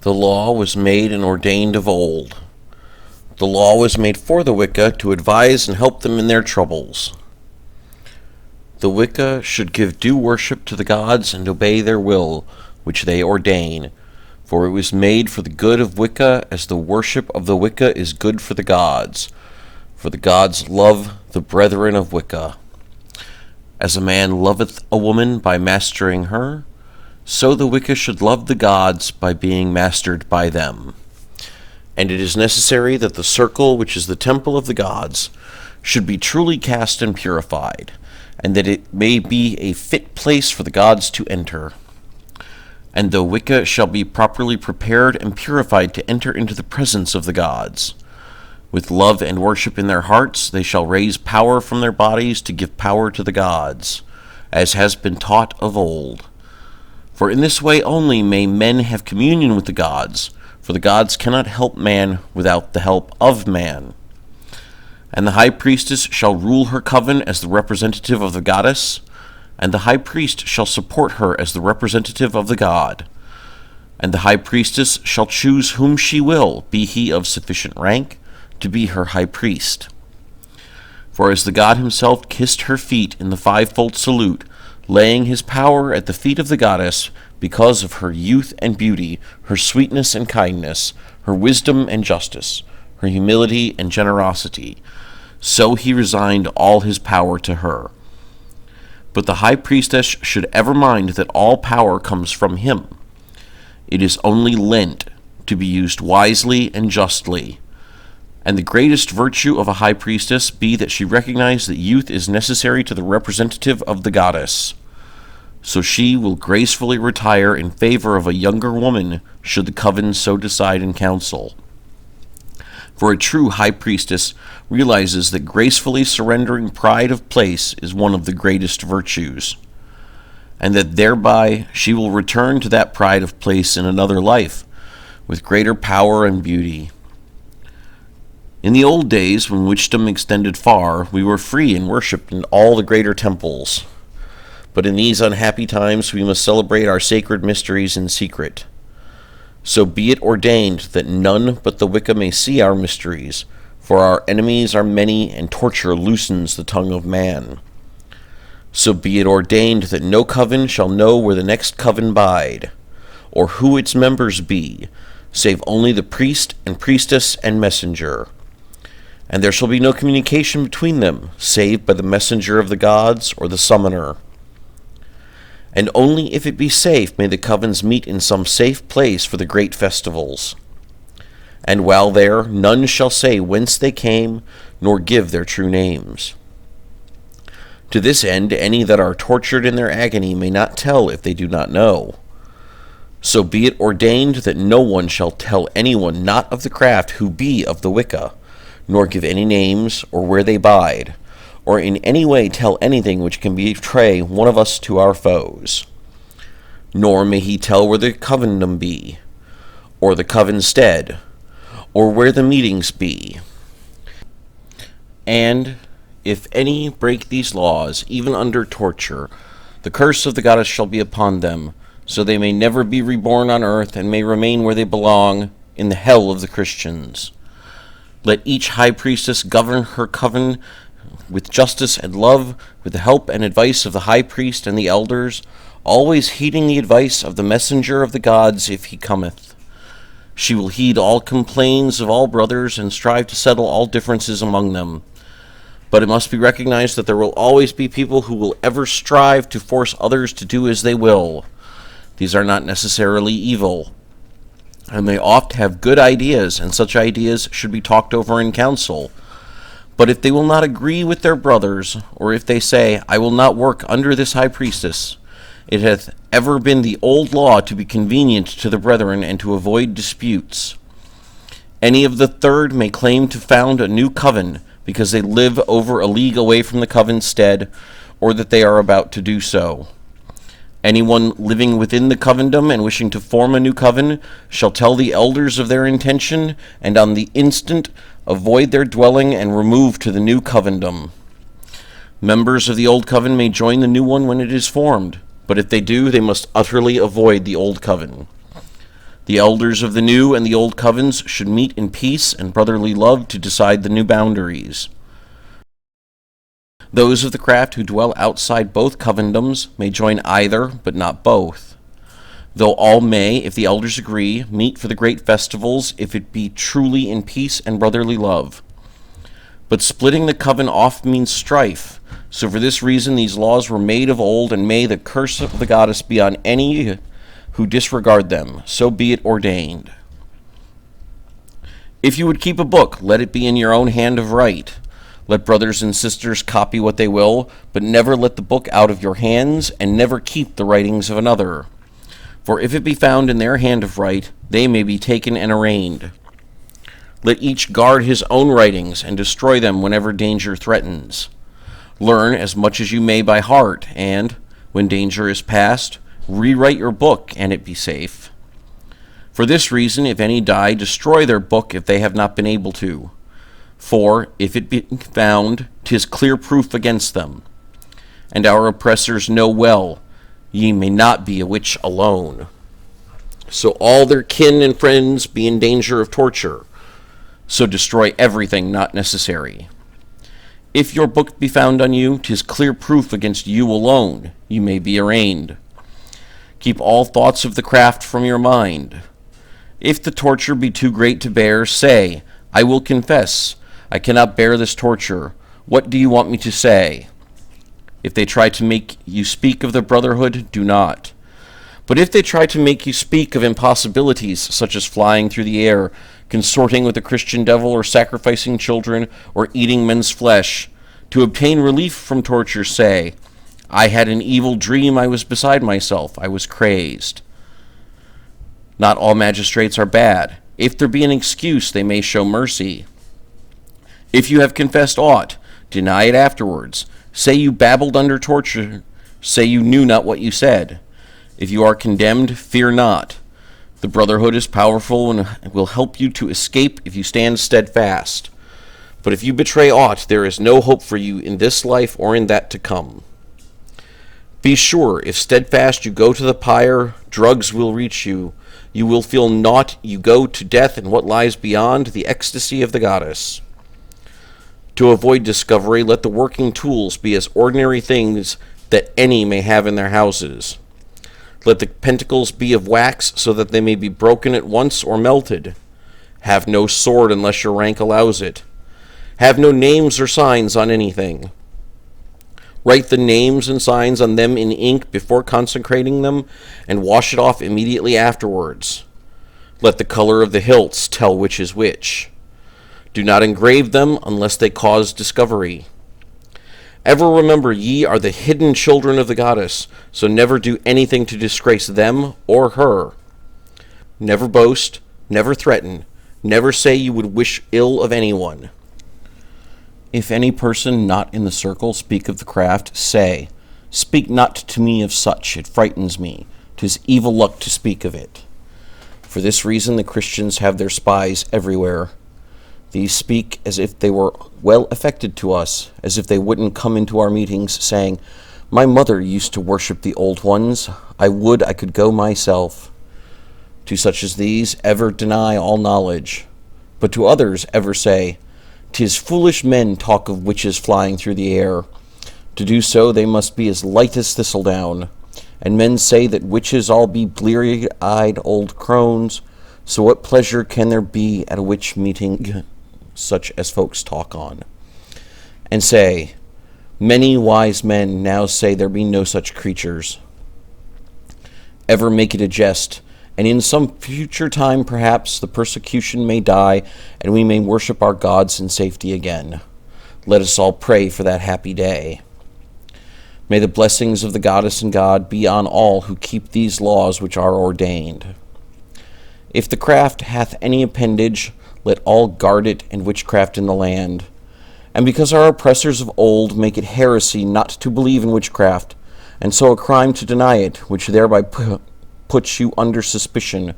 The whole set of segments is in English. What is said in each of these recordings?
The law was made and ordained of old. The law was made for the Wicca to advise and help them in their troubles. The Wicca should give due worship to the gods and obey their will, which they ordain, for it was made for the good of Wicca, as the worship of the Wicca is good for the gods love the brethren of Wicca. As a man loveth a woman by mastering her, so the Wicca should love the gods by being mastered by them. And it is necessary that the circle, which is the temple of the gods, should be truly cast and purified, and that it may be a fit place for the gods to enter. And the Wicca shall be properly prepared and purified to enter into the presence of the gods. With love and worship in their hearts, they shall raise power from their bodies to give power to the gods, as has been taught of old. For in this way only may men have communion with the gods, for the gods cannot help man without the help of man. And the high priestess shall rule her coven as the representative of the goddess, and the high priest shall support her as the representative of the god. And the high priestess shall choose whom she will, be he of sufficient rank, to be her high priest. For as the god himself kissed her feet in the fivefold salute, laying his power at the feet of the goddess, because of her youth and beauty, her sweetness and kindness, her wisdom and justice, her humility and generosity, so he resigned all his power to her. But the high priestess should ever mind that all power comes from him. It is only lent to be used wisely and justly. And the greatest virtue of a high priestess be that she recognize that youth is necessary to the representative of the goddess. So she will gracefully retire in favor of a younger woman, should the coven so decide in council. For a true high priestess realizes that gracefully surrendering pride of place is one of the greatest virtues, and that thereby she will return to that pride of place in another life, with greater power and beauty. In the old days, when witchdom extended far, we were free and worshipped in all the greater temples. But in these unhappy times we must celebrate our sacred mysteries in secret. So be it ordained that none but the Wicca may see our mysteries, for our enemies are many, and torture loosens the tongue of man. So be it ordained that no coven shall know where the next coven bide, or who its members be, save only the priest and priestess and messenger. And there shall be no communication between them, save by the messenger of the gods or the summoner. And only if it be safe may the covens meet in some safe place for the great festivals. And while there, none shall say whence they came, nor give their true names. To this end, any that are tortured in their agony may not tell if they do not know. So be it ordained that no one shall tell anyone not of the craft who be of the Wicca, nor give any names, or where they bide, or in any way tell anything which can betray one of us to our foes. Nor may he tell where the covendom be, or the coven stead, or where the meetings be. And if any break these laws, even under torture, the curse of the goddess shall be upon them, so they may never be reborn on earth, and may remain where they belong, in the hell of the Christians. Let each high priestess govern her coven with justice and love, with the help and advice of the high priest and the elders, always heeding the advice of the messenger of the gods if he cometh. She will heed all complaints of all brothers, and strive to settle all differences among them. But it must be recognized that there will always be people who will ever strive to force others to do as they will. These are not necessarily evil, and they oft have good ideas, and such ideas should be talked over in council. But if they will not agree with their brothers, or if they say, I will not work under this high priestess, it hath ever been the old law to be convenient to the brethren and to avoid disputes. Any of the third may claim to found a new coven, because they live over a league away from the coven's stead, or that they are about to do so. Anyone living within the covendom and wishing to form a new coven shall tell the elders of their intention, and on the instant avoid their dwelling and remove to the new covendom. Members of the old coven may join the new one when it is formed, but if they do, they must utterly avoid the old coven. The elders of the new and the old covens should meet in peace and brotherly love to decide the new boundaries. Those of the craft who dwell outside both covendoms may join either, but not both. Though all may, if the elders agree, meet for the great festivals, if it be truly in peace and brotherly love. But splitting the coven off means strife, so for this reason these laws were made of old, and may the curse of the goddess be on any who disregard them, so be it ordained. If you would keep a book, let it be in your own hand of right. Let brothers and sisters copy what they will, but never let the book out of your hands, and never keep the writings of another. For if it be found in their hand of right, they may be taken and arraigned. Let each guard his own writings, and destroy them whenever danger threatens. Learn as much as you may by heart, and, when danger is past, rewrite your book, and it be safe. For this reason, if any die, destroy their book if they have not been able to. For, if it be found, 'tis clear proof against them. And our oppressors know well, ye may not be a witch alone. So all their kin and friends be in danger of torture. So destroy everything not necessary. If your book be found on you, 'tis clear proof against you alone. You may be arraigned. Keep all thoughts of the craft from your mind. If the torture be too great to bear, say, I will confess. I cannot bear this torture. What do you want me to say? If they try to make you speak of the brotherhood, do not. But if they try to make you speak of impossibilities, such as flying through the air, consorting with the Christian devil, or sacrificing children, or eating men's flesh, to obtain relief from torture, say, I had an evil dream, I was beside myself, I was crazed. Not all magistrates are bad. If there be an excuse, they may show mercy. If you have confessed aught, deny it afterwards. Say you babbled under torture. Say you knew not what you said. If you are condemned, fear not. The brotherhood is powerful and will help you to escape if you stand steadfast. But if you betray aught, there is no hope for you in this life or in that to come. Be sure, if steadfast you go to the pyre, drugs will reach you. You will feel naught, you go to death and what lies beyond, the ecstasy of the goddess. To avoid discovery, let the working tools be as ordinary things that any may have in their houses. Let the pentacles be of wax, so that they may be broken at once or melted. Have no sword unless your rank allows it. Have no names or signs on anything. Write the names and signs on them in ink before consecrating them, and wash it off immediately afterwards. Let the color of the hilts tell which is which. Do not engrave them unless they cause discovery. Ever remember ye are the hidden children of the goddess, so never do anything to disgrace them or her. Never boast, never threaten, never say you would wish ill of anyone. If any person not in the circle speak of the craft, say, Speak not to me of such, it frightens me. 'Tis evil luck to speak of it. For this reason the Christians have their spies everywhere. These speak as if they were well affected to us, as if they wouldn't come into our meetings, saying, My mother used to worship the old ones. I would I could go myself. To such as these ever deny all knowledge, but to others ever say, 'Tis foolish men talk of witches flying through the air. To do so they must be as light as thistledown. And men say that witches all be bleary-eyed old crones. So what pleasure can there be at a witch meeting such as folks talk on? And say, Many wise men now say there be no such creatures. Ever make it a jest, and in some future time perhaps the persecution may die, and we may worship our gods in safety again. Let us all pray for that happy day. May the blessings of the goddess and God be on all who keep these laws which are ordained. If the craft hath any appendage, let all guard it and witchcraft in the land. And because our oppressors of old make it heresy not to believe in witchcraft, and so a crime to deny it, which thereby puts you under suspicion,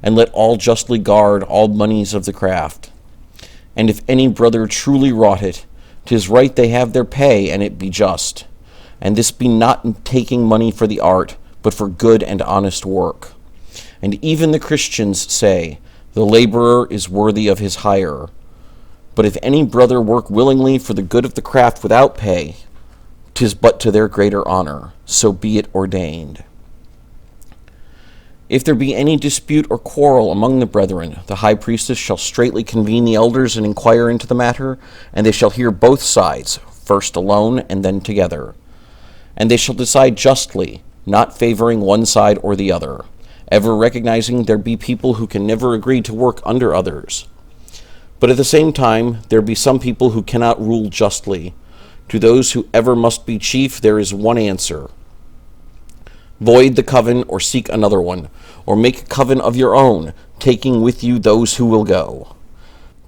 and let all justly guard all moneys of the craft. And if any brother truly wrought it, 'tis right they have their pay, and it be just. And this be not taking money for the art, but for good and honest work. and even the Christians say, the laborer is worthy of his hire. But if any brother work willingly for the good of the craft without pay, 'tis but to their greater honor, so be it ordained. If there be any dispute or quarrel among the brethren, the high priestess shall straightly convene the elders and inquire into the matter, and they shall hear both sides, first alone and then together. And they shall decide justly, not favoring one side or the other, ever recognizing there be people who can never agree to work under others. But at the same time, there be some people who cannot rule justly. To those who ever must be chief, there is one answer. Void the coven or seek another one, or make a coven of your own, taking with you those who will go.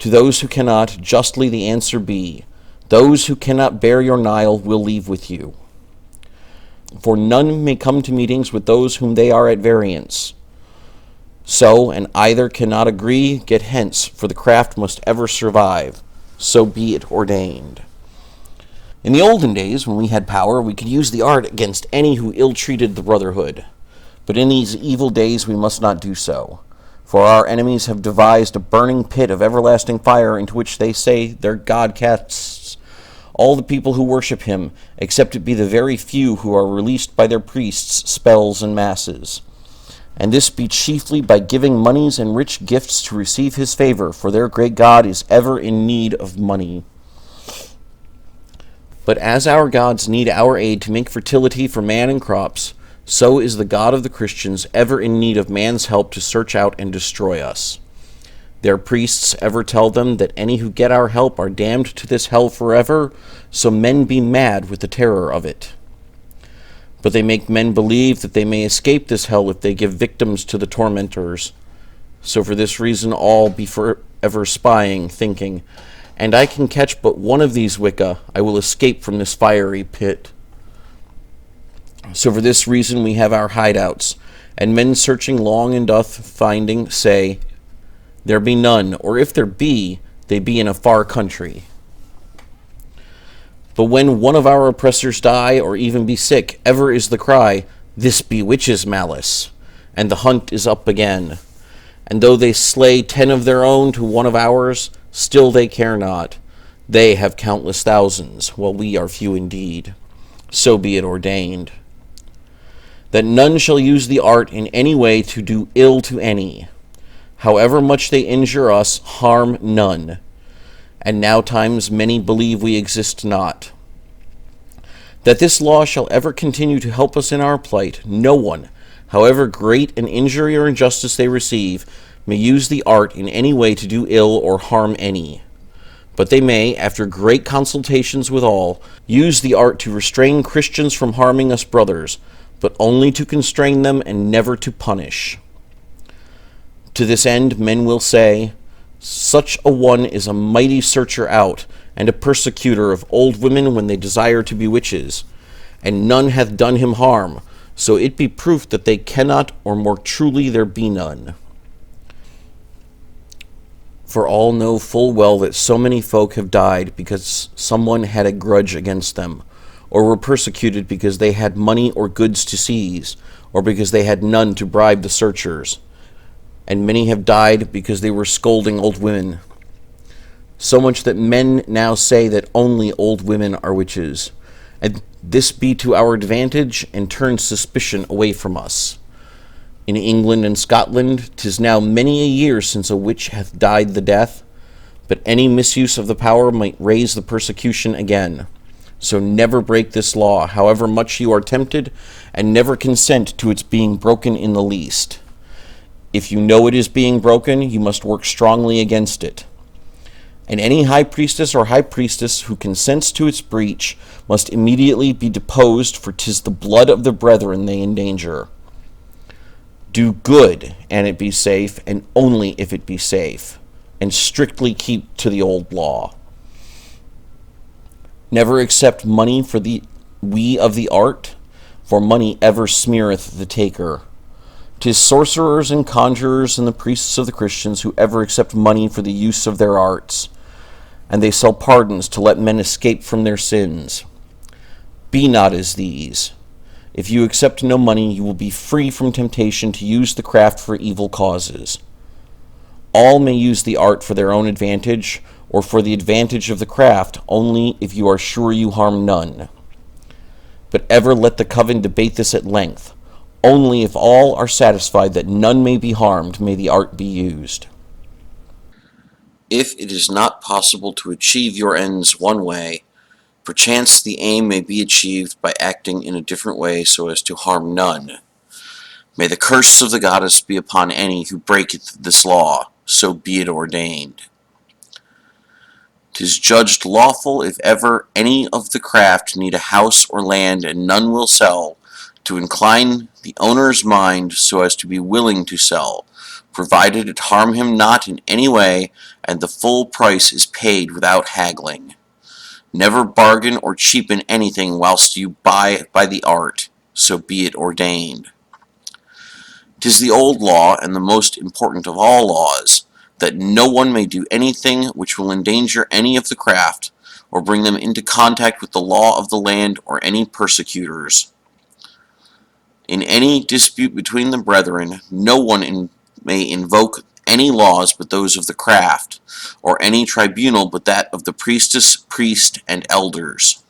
To those who cannot, justly the answer be, those who cannot bear your Nile will leave with you. For none may come to meetings with those whom they are at variance. So, and either cannot agree, get hence, for the craft must ever survive. So be it ordained. In the olden days, when we had power, we could use the art against any who ill-treated the brotherhood. But in these evil days we must not do so. For our enemies have devised a burning pit of everlasting fire into which they say their God casts all the people who worship him, except it be the very few who are released by their priests, spells, and masses. And this be chiefly by giving monies and rich gifts to receive his favor, for their great God is ever in need of money. But as our gods need our aid to make fertility for man and crops, so is the God of the Christians ever in need of man's help to search out and destroy us. Their priests ever tell them that any who get our help are damned to this hell forever, so men be mad with the terror of it. But they make men believe that they may escape this hell if they give victims to the tormentors. So for this reason all be forever spying, thinking, and I can catch but one of these Wicca, I will escape from this fiery pit. So for this reason we have our hideouts, and men searching long and doth finding say, there be none, or if there be, they be in a far country. But when one of our oppressors die, or even be sick, ever is the cry, this bewitches malice, and the hunt is up again. And though they slay 10 of their own to one of ours, still they care not. They have countless thousands, while we are few indeed. So be it ordained. That none shall use the art in any way to do ill to any. However much they injure us, harm none. And now times many believe we exist not. That this law shall ever continue to help us in our plight, no one, however great an injury or injustice they receive, may use the art in any way to do ill or harm any. But they may, after great consultations with all, use the art to restrain Christians from harming us brothers, but only to constrain them and never to punish. To this end men will say, such a one is a mighty searcher out, and a persecutor of old women when they desire to be witches, and none hath done him harm, so it be proof that they cannot, or more truly there be none. For all know full well that so many folk have died because someone had a grudge against them, or were persecuted because they had money or goods to seize, or because they had none to bribe the searchers. And many have died because they were scolding old women. So much that men now say that only old women are witches, and this be to our advantage, and turn suspicion away from us. In England and Scotland 'tis now many a year since a witch hath died the death, but any misuse of the power might raise the persecution again. So never break this law, however much you are tempted, and never consent to its being broken in the least. If you know it is being broken, you must work strongly against it. And any high priestess or high priestess who consents to its breach must immediately be deposed, for 'tis the blood of the brethren they endanger. Do good, and it be safe, and only if it be safe, and strictly keep to the old law. Never accept money for the we of the art, for money ever smeareth the taker. 'Tis sorcerers and conjurers and the priests of the Christians who ever accept money for the use of their arts, and they sell pardons to let men escape from their sins. Be not as these. If you accept no money, you will be free from temptation to use the craft for evil causes. All may use the art for their own advantage, or for the advantage of the craft, only if you are sure you harm none. But ever let the coven debate this at length. Only if all are satisfied that none may be harmed may the art be used. If it is not possible to achieve your ends one way, perchance the aim may be achieved by acting in a different way so as to harm none. May the curse of the goddess be upon any who breaketh this law, so be it ordained. 'Tis judged lawful if ever any of the craft need a house or land and none will sell, to incline the owner's mind so as to be willing to sell, provided it harm him not in any way, and the full price is paid without haggling. Never bargain or cheapen anything whilst you buy by the art, so be it ordained. 'Tis the old law, and the most important of all laws, that no one may do anything which will endanger any of the craft, or bring them into contact with the law of the land or any persecutors. In any dispute between the brethren, no one may invoke any laws but those of the craft, or any tribunal but that of the priestess, priest, and elders.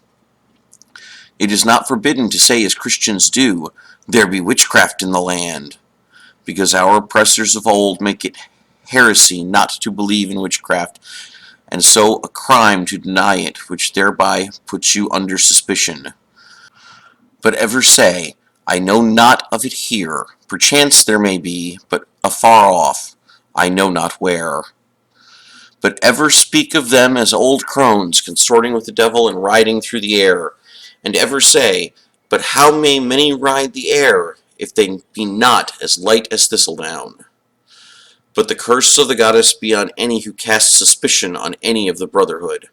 It is not forbidden to say as Christians do, there be witchcraft in the land, because our oppressors of old make it heresy not to believe in witchcraft, and so a crime to deny it, which thereby puts you under suspicion. But ever say, I know not of it here, perchance there may be, but afar off, I know not where. But ever speak of them as old crones consorting with the devil and riding through the air, and ever say, but how may many ride the air, if they be not as light as thistledown? But the curse of the goddess be on any who cast suspicion on any of the brotherhood,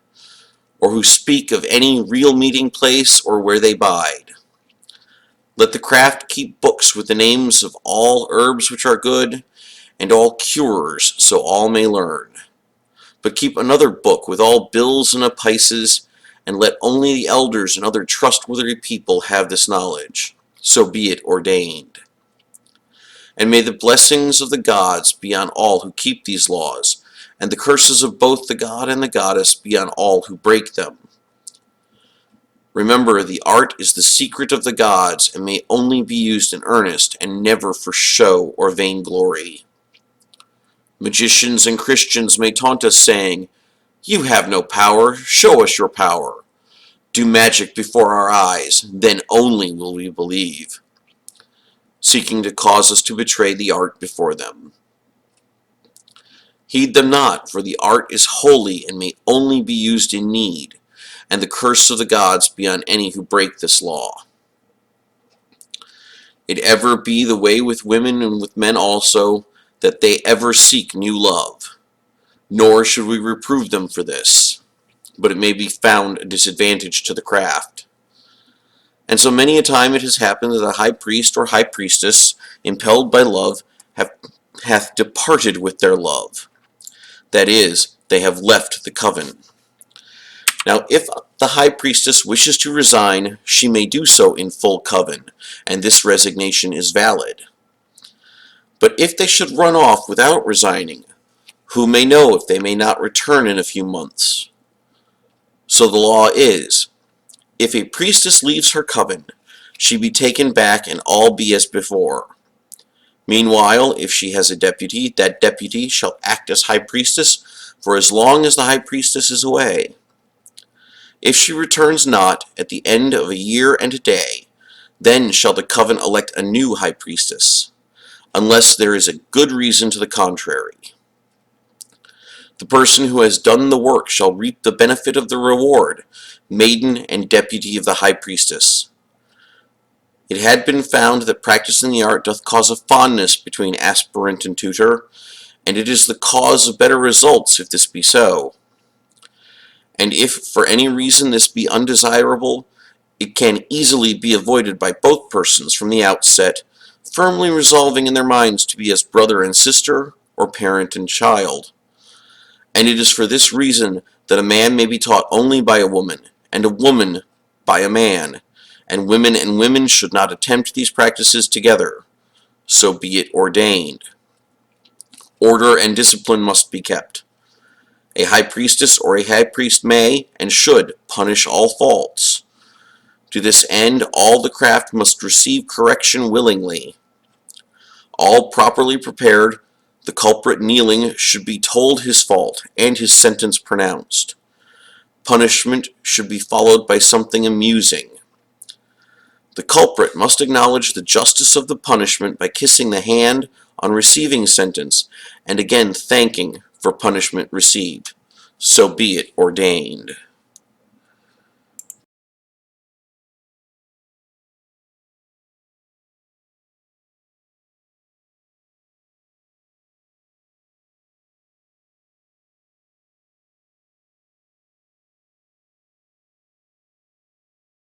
or who speak of any real meeting place or where they bide. Let the craft keep books with the names of all herbs which are good, and all cures, so all may learn. But keep another book with all bills and appices, and let only the elders and other trustworthy people have this knowledge. So be it ordained. And may the blessings of the gods be on all who keep these laws, and the curses of both the god and the goddess be on all who break them. Remember, the art is the secret of the gods, and may only be used in earnest, and never for show or vainglory. Magicians and Christians may taunt us, saying, You have no power, show us your power. Do magic before our eyes, then only will we believe, seeking to cause us to betray the art before them. Heed them not, for the art is holy and may only be used in need, and the curse of the gods be on any who break this law. It ever be the way with women and with men also, that they ever seek new love. Nor should we reprove them for this, but it may be found a disadvantage to the craft. And so many a time it has happened that a high priest or high priestess, impelled by love, hath departed with their love. That is, they have left the coven. Now, if the high priestess wishes to resign, she may do so in full coven, and this resignation is valid. But if they should run off without resigning, who may know if they may not return in a few months? So the law is, if a priestess leaves her coven, she be taken back and all be as before. Meanwhile, if she has a deputy, that deputy shall act as high priestess for as long as the high priestess is away. If she returns not at the end of a year and a day, then shall the coven elect a new high priestess, unless there is a good reason to the contrary. The person who has done the work shall reap the benefit of the reward, maiden and deputy of the high priestess. It had been found that practicing the art doth cause a fondness between aspirant and tutor, and it is the cause of better results if this be so. And if for any reason this be undesirable, it can easily be avoided by both persons from the outset, firmly resolving in their minds to be as brother and sister, or parent and child. And it is for this reason that a man may be taught only by a woman, and a woman by a man, and women should not attempt these practices together. So be it ordained. Order and discipline must be kept. A high priestess or a high priest may and should punish all faults. To this end, all the craft must receive correction willingly. All properly prepared, the culprit kneeling should be told his fault and his sentence pronounced. Punishment should be followed by something amusing. The culprit must acknowledge the justice of the punishment by kissing the hand on receiving sentence and again thanking for punishment received. So be it ordained.